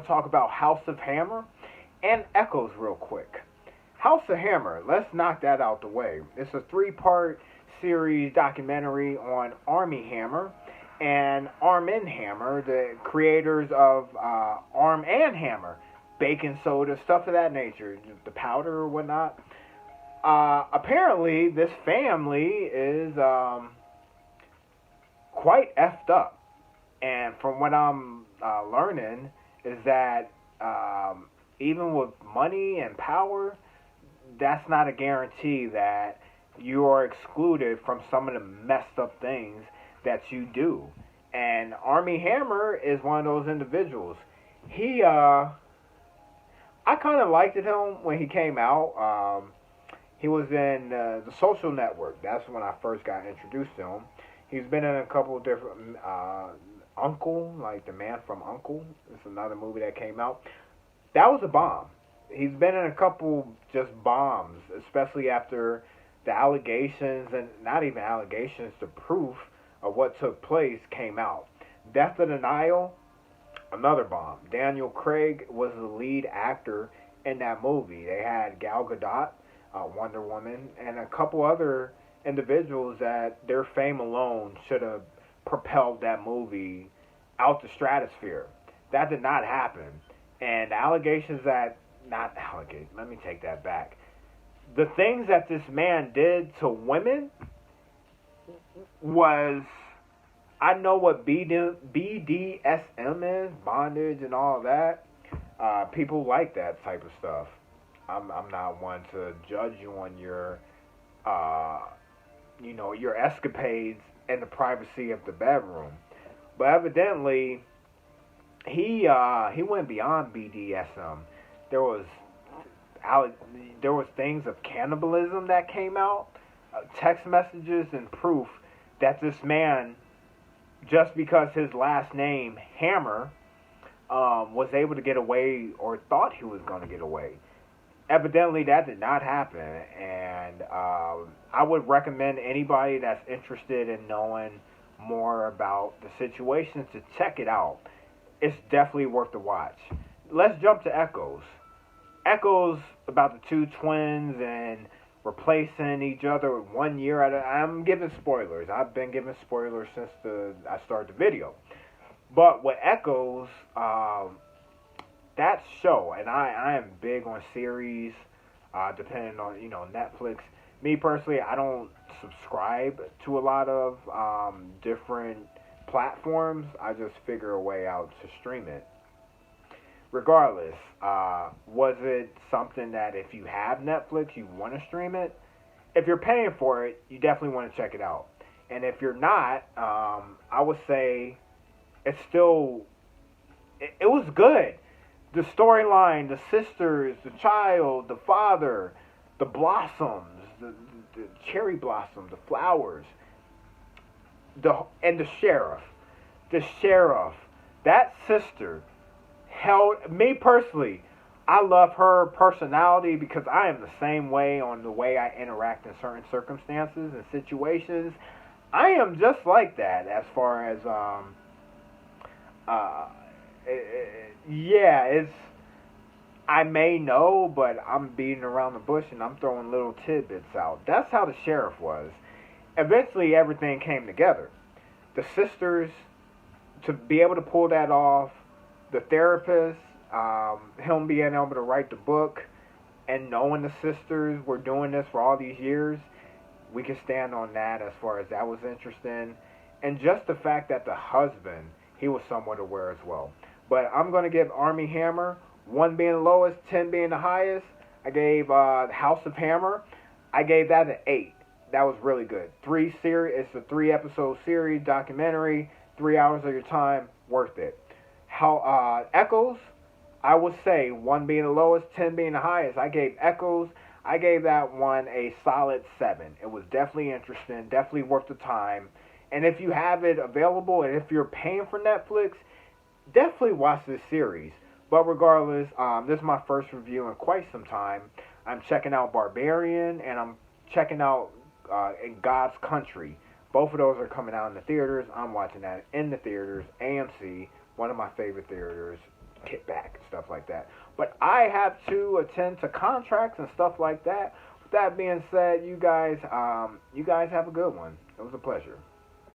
talk about House of Hammer and Echoes real quick. House of Hammer, let's knock that out the way. It's a three-part series documentary on Army Hammer and Arm& Hammer, the creators of Arm and Hammer, baking soda, stuff of that nature, the powder or whatnot. Apparently, this family is quite effed up, and from what I'm learning, is that even with money and power, that's not a guarantee that you are excluded from some of the messed up things that you do. And Army Hammer is one of those individuals. I kind of liked him when he came out. He was in the Social Network. That's when I first got introduced to him. He's been in a couple of different Uncle, like The Man from Uncle. It's another movie that came out. That was a bomb. He's been in a couple just bombs, especially after the allegations, and not even allegations, the proof of what took place came out. Death of the Nile, another bomb. Daniel Craig was the lead actor in that movie. They had Gal Gadot, Wonder Woman, and a couple other individuals that their fame alone should have propelled that movie out the stratosphere. That did not happen. And the allegations that, not allegations, let me take that back. The things that this man did to women was, I know what BDSM is, bondage and all that. People like that type of stuff. I'm not one to judge you on your, your escapades in the privacy of the bedroom. But evidently, he went beyond BDSM. There was there was things of cannibalism that came out, text messages and proof that this man, just because his last name Hammer, was able to get away or thought he was going to get away. Evidently, that did not happen, and I would recommend anybody that's interested in knowing more about the situations to check it out. It's definitely worth the watch. Let's jump to Echoes. Echoes about the two twins and replacing each other 1 year at a. I'm giving spoilers. I've been giving spoilers since I started the video. But with Echoes, that show, and I am big on series, depending on Netflix. Me personally, I don't subscribe to a lot of different platforms. I just figure a way out to stream it. Regardless, was it something that if you have Netflix, you want to stream it? If you're paying for it, you definitely want to check it out. And if you're not, I would say it's still, it was good. The storyline, the sisters, the child, the father, the blossoms, the cherry blossom, the flowers, and the sheriff. The sheriff, that sister held me personally. I love her personality because I am the same way on the way I interact in certain circumstances and situations. I am just like that as far as yeah, it's, I may know, but I'm beating around the bush and I'm throwing little tidbits out. That's how the sheriff was. Eventually, everything came together. The sisters, to be able to pull that off, the therapist, him being able to write the book, and knowing the sisters were doing this for all these years, we can stand on that as far as that was interesting. And just the fact that the husband, he was somewhat aware as well. But I'm going to give Army Hammer, 1 being the lowest, 10 being the highest. I gave House of Hammer, I gave that an 8. That was really good. It's a 3-episode series, documentary, 3 hours of your time, worth it. How Echoes, I would say 1 being the lowest, 10 being the highest. I gave that one a solid 7. It was definitely interesting, definitely worth the time. And if you have it available, and if you're paying for Netflix, definitely watch this series. But regardless, this is my first review in quite some time. I'm checking out Barbarian, and I'm checking out In God's Country. Both of those are coming out in the theaters. I'm watching that in the theaters. AMC, one of my favorite theaters. get back and stuff like that. But I have to attend to contracts and stuff like that. With that being said, you guys have a good one. It was a pleasure.